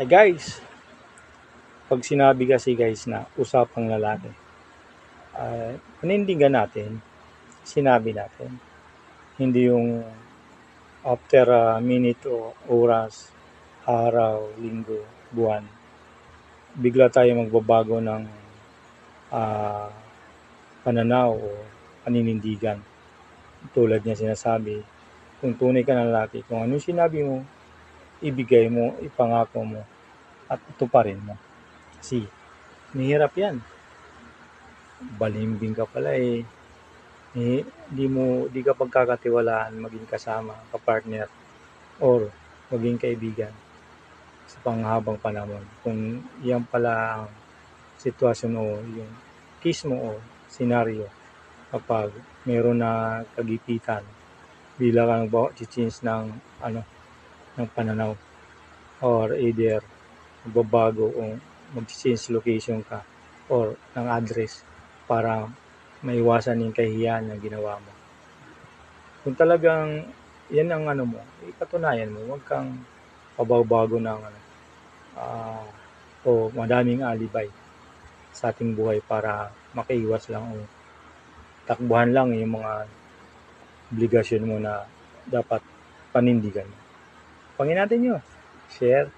Ay guys, pag sinabi kasi guys na usapang lalaki, panindigan natin, sinabi natin. Hindi yung after a minute o oras, araw, linggo, buwan, bigla tayo magbabago ng ah, pananaw o paninindigan. Tulad niya sinasabi, kung tunay ka ng lalaki, kung ano sinabi mo, ibigay mo, ipangako mo, at tuparin mo. Kasi mahirap yan. Balimbing ka pala di ka pagkakatiwalaan maging kasama, kapartner, or maging kaibigan sa panghabang panahon. Kung yan pala ang sitwasyon o yung case mo o senaryo kapag meron na kagipitan, bila kang change ng ng pananaw or either magbabago o mag-change location ka or ng address para maiwasan yung kahihiyan na ginawa mo. Kung talagang yan ang mo, ipatunayan mo, huwag kang pabago ng o madaming alibay sa ating buhay para makaiwas lang o takbuhan lang yung mga obligasyon mo na dapat panindigan. Pangin natin yun. Share,